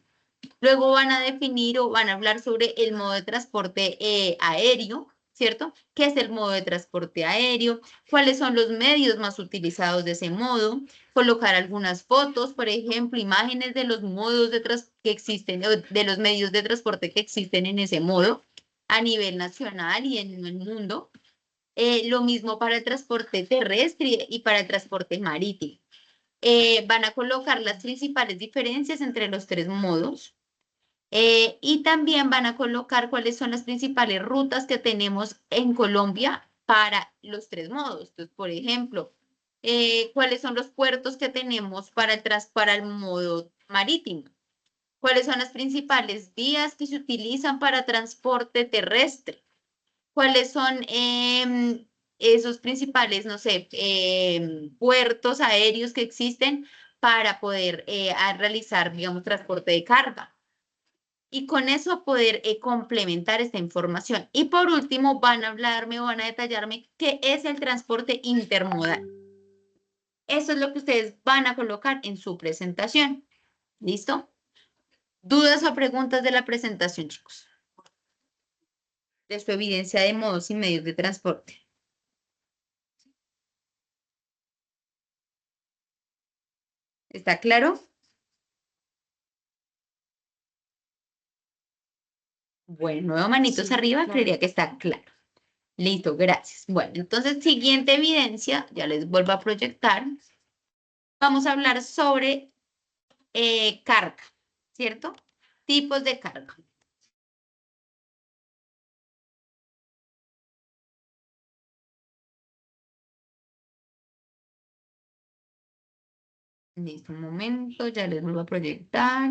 Luego van a definir o van a hablar sobre el modo de transporte aéreo, ¿cierto? ¿Qué es el modo de transporte aéreo? ¿Cuáles son los medios más utilizados de ese modo? Colocar algunas fotos, por ejemplo, imágenes de los modos que existen, de los medios de transporte que existen en ese modo a nivel nacional y en el mundo. Lo mismo para el transporte terrestre y para el transporte marítimo. Van a colocar las principales diferencias entre los 3 modos. Y también van a colocar cuáles son las principales rutas que tenemos en Colombia para los 3 modos. Entonces, por ejemplo, cuáles son los puertos que tenemos para el modo marítimo. ¿Cuáles son las principales vías que se utilizan para transporte terrestre? ¿Cuáles son esos principales, no sé, puertos aéreos que existen para poder realizar, digamos, transporte de carga? Y con eso poder complementar esta información. Y por último, van a hablarme o van a detallarme qué es el transporte intermodal. Eso es lo que ustedes van a colocar en su presentación. ¿Listo? ¿Dudas o preguntas de la presentación, chicos? De su evidencia de modos y medios de transporte. ¿Está claro? Bueno, nuevo manitos Sí, arriba, claro. creería que está claro. Listo, gracias. Bueno, entonces, siguiente evidencia, ya les vuelvo a proyectar. Vamos a hablar sobre carga, ¿cierto? Tipos de carga. Listo, un momento, ya les vuelvo a proyectar.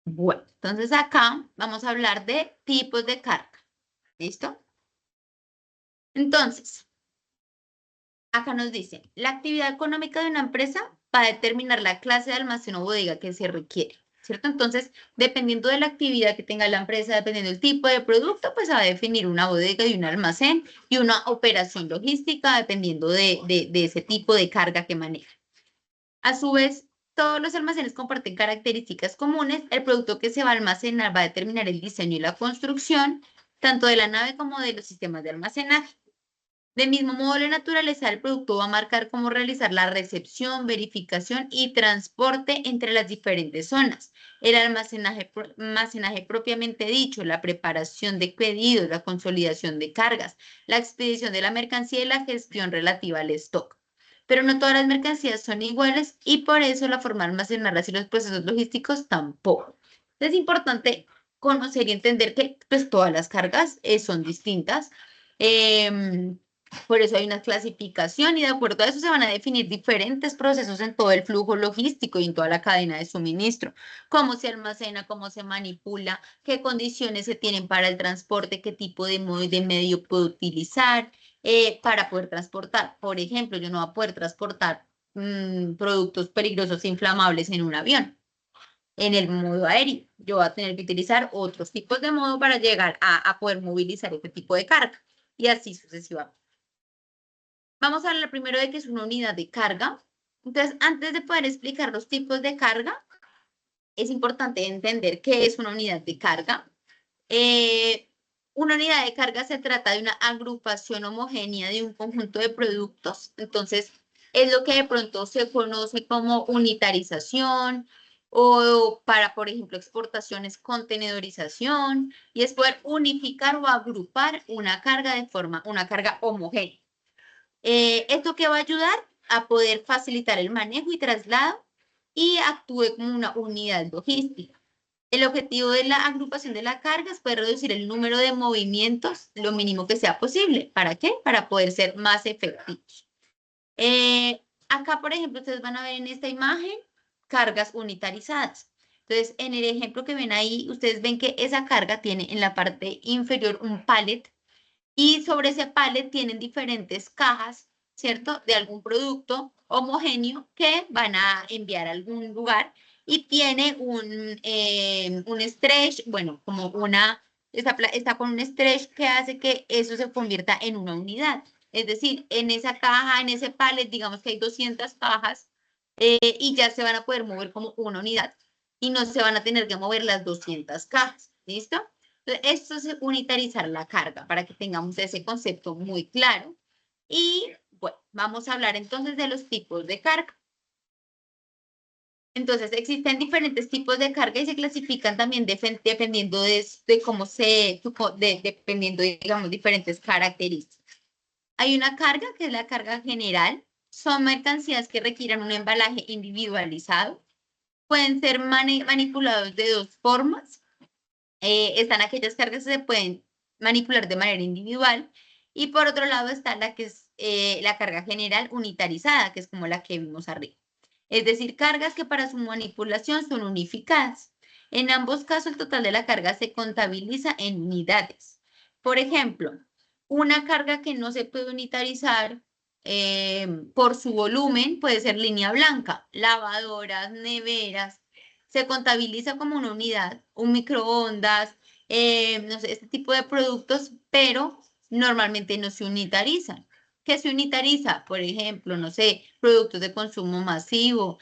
Bueno, entonces acá vamos a hablar de tipos de carga. ¿Listo? Entonces, acá nos dice, la actividad económica de una empresa va a determinar la clase de almacén o bodega que se requiere, ¿cierto? Entonces, dependiendo de la actividad que tenga la empresa, dependiendo del tipo de producto, pues va a definir una bodega y un almacén y una operación logística, dependiendo de ese tipo de carga que maneja. A su vez, todos los almacenes comparten características comunes. El producto que se va a almacenar va a determinar el diseño y la construcción, tanto de la nave como de los sistemas de almacenaje. Del mismo modo, la naturaleza del producto va a marcar cómo realizar la recepción, verificación y transporte entre las diferentes zonas. El almacenaje propiamente dicho, la preparación de pedidos, la consolidación de cargas, la expedición de la mercancía y la gestión relativa al stock. Pero no todas las mercancías son iguales y por eso la forma de almacenarlas y los procesos logísticos tampoco. Es importante conocer y entender que pues, todas las cargas son distintas. Por eso hay una clasificación y de acuerdo a eso se van a definir diferentes procesos en todo el flujo logístico y en toda la cadena de suministro. Cómo se almacena, cómo se manipula, qué condiciones se tienen para el transporte, qué tipo de medio puedo utilizar para poder transportar. Por ejemplo, yo no voy a poder transportar productos peligrosos e inflamables en un avión. En el modo aéreo, yo voy a tener que utilizar otros tipos de modo para llegar a poder movilizar este tipo de carga y así sucesivamente. Vamos a hablar primero de qué es una unidad de carga. Entonces, antes de poder explicar los tipos de carga, es importante entender qué es una unidad de carga. Una unidad de carga se trata de una agrupación homogénea de un conjunto de productos. Entonces, es lo que de pronto se conoce como unitarización o para, por ejemplo, exportaciones, contenedorización, y es poder unificar o agrupar una carga homogénea. ¿Esto qué va a ayudar? A poder facilitar el manejo y traslado y actúe como una unidad logística. El objetivo de la agrupación de la carga es poder reducir el número de movimientos lo mínimo que sea posible. ¿Para qué? Para poder ser más efectivos. Acá, por ejemplo, ustedes van a ver en esta imagen cargas unitarizadas. Entonces, en el ejemplo que ven ahí, ustedes ven que esa carga tiene en la parte inferior un pallet y sobre ese pallet tienen diferentes cajas, ¿cierto? De algún producto homogéneo que van a enviar a algún lugar y tiene un stretch, bueno, como está con un stretch que hace que eso se convierta en una unidad. Es decir, en esa caja, en ese pallet, digamos que hay 200 cajas y ya se van a poder mover como una unidad y no se van a tener que mover las 200 cajas, ¿listo? Esto es unitarizar la carga para que tengamos ese concepto muy claro. Y bueno, vamos a hablar entonces de los tipos de carga. Entonces, existen diferentes tipos de carga y se clasifican también dependiendo de cómo dependiendo, digamos, diferentes características. Hay una carga que es la carga general. Son mercancías que requieran un embalaje individualizado. Pueden ser manipulados de dos formas. Están aquellas cargas que se pueden manipular de manera individual y por otro lado está la que es la carga general unitarizada, que es como la que vimos arriba. Es decir, cargas que para su manipulación son unificadas. En ambos casos, el total de la carga se contabiliza en unidades. Por ejemplo, una carga que no se puede unitarizar por su volumen puede ser línea blanca, lavadoras, neveras, se contabiliza como una unidad, un microondas, no sé, este tipo de productos, pero normalmente no se unitarizan. ¿Qué se unitariza? Por ejemplo, no sé, productos de consumo masivo,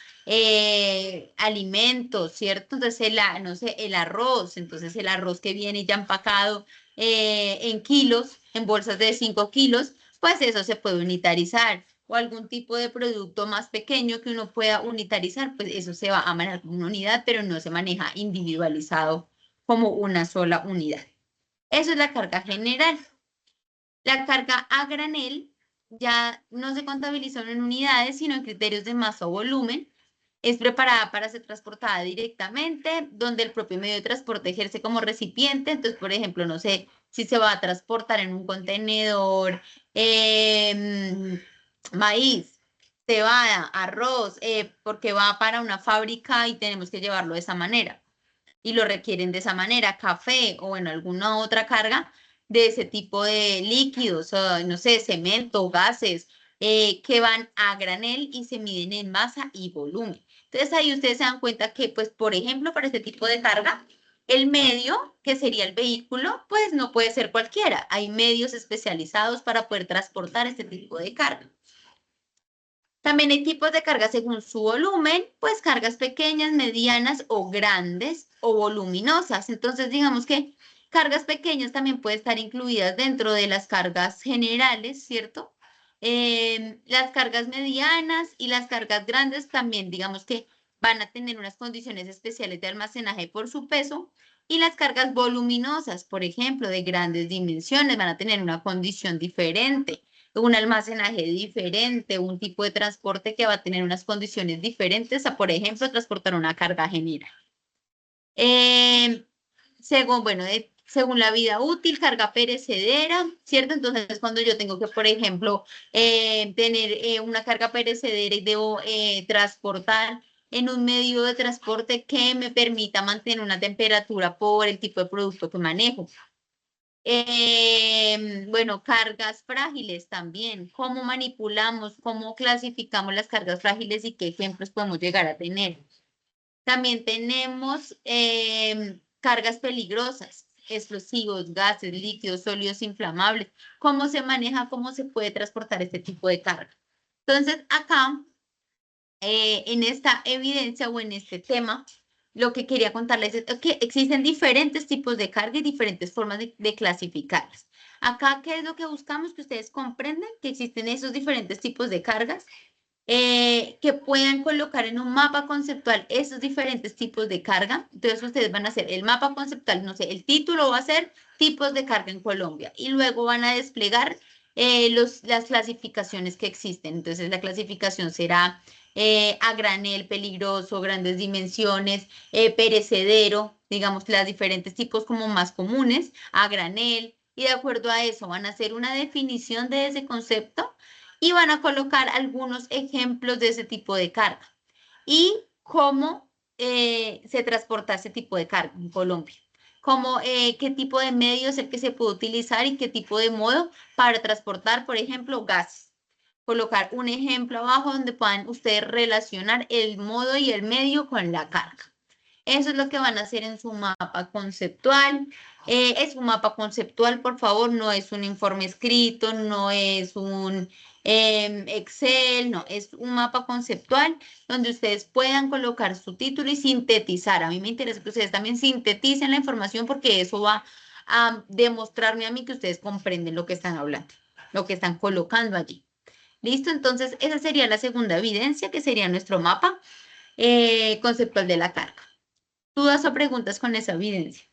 alimentos, ¿cierto? Entonces, no sé, el arroz, entonces el arroz que viene ya empacado en kilos, en bolsas de 5 kilos, pues eso se puede unitarizar. O algún tipo de producto más pequeño que uno pueda unitarizar, pues eso se va a manejar como una unidad, pero no se maneja individualizado como una sola unidad. Eso es la carga general. La carga a granel ya no se contabiliza en unidades, sino en criterios de masa o volumen. Es preparada para ser transportada directamente, donde el propio medio de transporte ejerce como recipiente. Entonces, por ejemplo, no sé si se va a transportar en un contenedor maíz, cebada, arroz, porque va para una fábrica y tenemos que llevarlo de esa manera. Y lo requieren de esa manera, café o bueno, alguna otra carga de ese tipo de líquidos, no sé, cemento, gases, que van a granel y se miden en masa y volumen. Entonces ahí ustedes se dan cuenta que, pues, por ejemplo, para este tipo de carga, el medio, que sería el vehículo, pues no puede ser cualquiera. Hay medios especializados para poder transportar este tipo de carga. También hay tipos de cargas según su volumen, pues cargas pequeñas, medianas o grandes o voluminosas. Entonces, digamos que cargas pequeñas también pueden estar incluidas dentro de las cargas generales, ¿cierto? Las cargas medianas y las cargas grandes también, digamos que van a tener unas condiciones especiales de almacenaje por su peso. Y las cargas voluminosas, por ejemplo, de grandes dimensiones, van a tener una condición diferente, un almacenaje diferente, un tipo de transporte que va a tener unas condiciones diferentes a, por ejemplo, transportar una carga general. Según, bueno, según la vida útil, carga perecedera, ¿cierto? Entonces, cuando yo tengo que, por ejemplo, tener una carga perecedera y debo transportar en un medio de transporte que me permita mantener una temperatura por el tipo de producto que manejo. Bueno, cargas frágiles también. ¿Cómo manipulamos, cómo clasificamos las cargas frágiles y qué ejemplos podemos llegar a tener? También tenemos cargas peligrosas, explosivos, gases, líquidos, sólidos inflamables. ¿Cómo se maneja, cómo se puede transportar este tipo de carga? Entonces, acá, en esta evidencia o en este tema, lo que quería contarles es que existen diferentes tipos de carga y diferentes formas de clasificarlas. Acá, ¿qué es lo que buscamos? Que ustedes comprendan que existen esos diferentes tipos de cargas, que puedan colocar en un mapa conceptual esos diferentes tipos de carga. Entonces, ustedes van a hacer el mapa conceptual, no sé, el título va a ser tipos de carga en Colombia y luego van a desplegar las clasificaciones que existen. Entonces, la clasificación será a granel, peligroso, grandes dimensiones, perecedero, digamos, las diferentes tipos como más comunes, a granel, y de acuerdo a eso van a hacer una definición de ese concepto y van a colocar algunos ejemplos de ese tipo de carga y cómo se transporta ese tipo de carga en Colombia. Como qué tipo de medio es el que se puede utilizar y qué tipo de modo para transportar, por ejemplo, gases. Colocar un ejemplo abajo donde puedan ustedes relacionar el modo y el medio con la carga. Eso es lo que van a hacer en su mapa conceptual. Es un mapa conceptual, por favor, no es un informe escrito, no es un Excel, no, es un mapa conceptual donde ustedes puedan colocar su título y sintetizar. A mí me interesa que ustedes también sinteticen la información porque eso va a demostrarme a mí que ustedes comprenden lo que están hablando, lo que están colocando allí. ¿Listo? Entonces, esa sería la segunda evidencia, que sería nuestro mapa conceptual de la carga. ¿Dudas o preguntas con esa evidencia?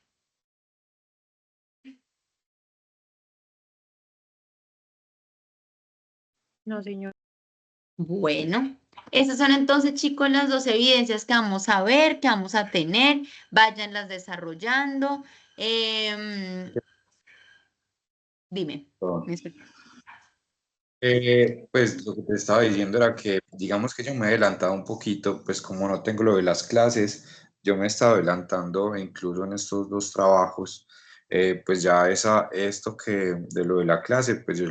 No, señor. Bueno, esas son entonces, chicos, las dos evidencias que vamos a ver, que vamos a tener. Váyanlas desarrollando. Dime. Perdón. ¿me escuchas? Pues lo que te estaba diciendo era que, digamos que yo me he adelantado un poquito, pues como no tengo lo de las clases, yo me he estado adelantando incluso en estos dos trabajos, pues ya esto que de lo de la clase, pues yo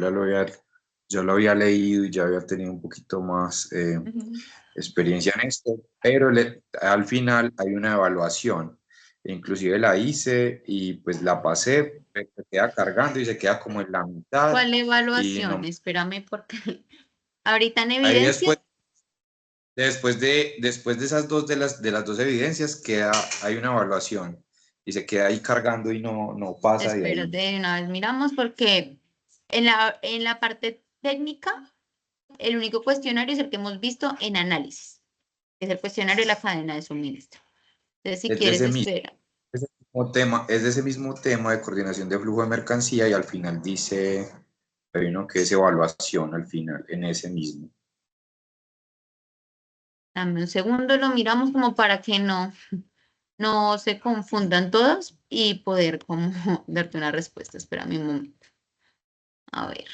lo había leído y ya había tenido un poquito más Ujú. experiencia en esto, pero al final hay una evaluación. inclusive la hice y pues la pasé, pero se queda cargando y se queda como en la mitad. ¿Cuál Y evaluación? no, Espérame, porque ahorita en ahí evidencia. después de esas dos de las dos evidencias hay una evaluación y se queda ahí cargando y no pasa de ahí. Espérate, de una vez miramos porque en la parte técnica, el único cuestionario es el que hemos visto en análisis, que es el cuestionario de la cadena de suministro. Entonces, si Es de quieres, ese mismo, espera. es de ese mismo tema de coordinación de flujo de mercancía y al final dice, hay uno que es evaluación al final, en ese mismo. Dame un segundo, lo miramos como para que no se confundan todos y poder como darte una respuesta. Espérame un momento. A ver.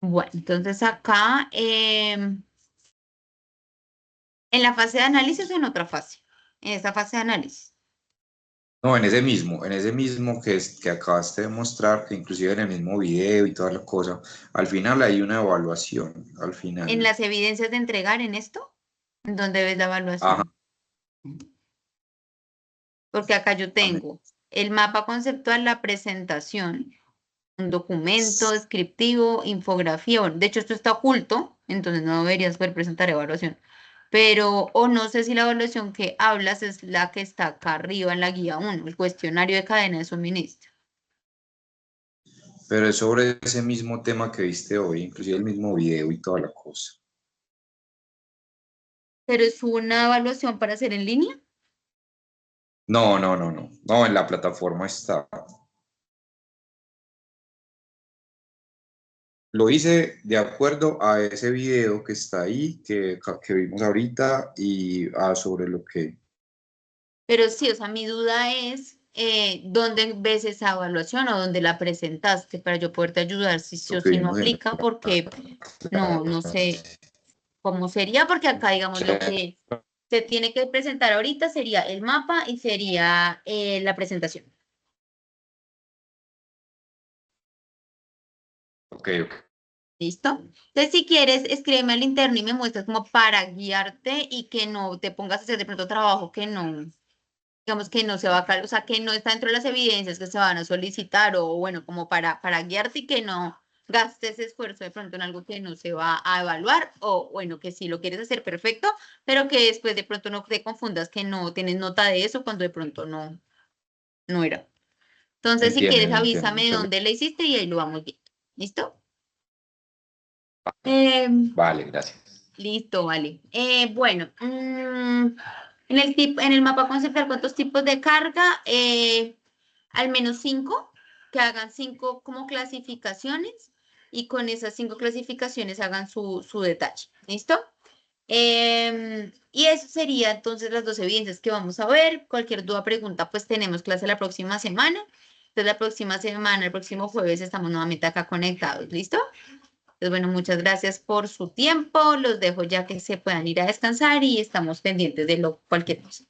Bueno, entonces acá en la fase de análisis o en otra fase. En esta fase de análisis. No, en ese mismo que acabaste de mostrar, que inclusive en el mismo video y toda la cosa, al final hay una evaluación, al final. En las evidencias de entregar en esto, ¿dónde ves la evaluación? Ajá. Porque acá yo tengo el mapa conceptual, la presentación, un documento descriptivo, infografía. Bueno, de hecho, esto está oculto, entonces no deberías poder presentar evaluación. Pero, o no sé si la evaluación que hablas es la que está acá arriba en la guía 1, el cuestionario de cadena de suministro. Pero es sobre ese mismo tema que viste hoy, inclusive el mismo video y toda la cosa. ¿Pero es una evaluación para hacer en línea? No, en la plataforma está. Lo hice de acuerdo a ese video que está ahí, que vimos ahorita, y sobre lo que... Pero sí, o sea, mi duda es dónde ves esa evaluación o dónde la presentaste para yo poderte ayudar si sí o Lo que si no vimos en aplica, porque no sé cómo sería, porque acá, digamos, lo que se tiene que presentar ahorita sería el mapa y sería la presentación. Ok. ¿Listo? Entonces, si quieres, escríbeme al interno y me muestras como para guiarte y que no te pongas a hacer de pronto trabajo que no, digamos que no se va a, o sea, que no está dentro de las evidencias que se van a solicitar o bueno, como para guiarte y que no gastes esfuerzo de pronto en algo que no se va a evaluar o bueno, que si lo quieres hacer perfecto, pero que después de pronto no te confundas que no tienes nota de eso cuando de pronto no era. Entonces, si quieres, Entiendo, avísame de muchas dónde la hiciste y ahí lo vamos viendo. ¿Listo? gracias. Vale, gracias. Listo, vale. Bueno, en en el mapa conceptual, ¿cuántos tipos de carga? Al menos 5, que hagan 5 como clasificaciones y con esas 5 clasificaciones hagan su detalle. ¿Listo? Y eso sería entonces las 2 evidencias que vamos a ver. Cualquier duda, pregunta, pues tenemos clase la próxima semana. Entonces la próxima semana, el próximo jueves, estamos nuevamente acá conectados. ¿Listo? Entonces, bueno, muchas gracias por su tiempo. Los dejo ya que se puedan ir a descansar y estamos pendientes de cualquier cosa.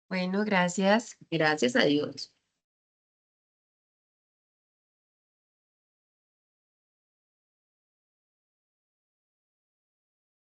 Bueno, gracias. Gracias a Dios.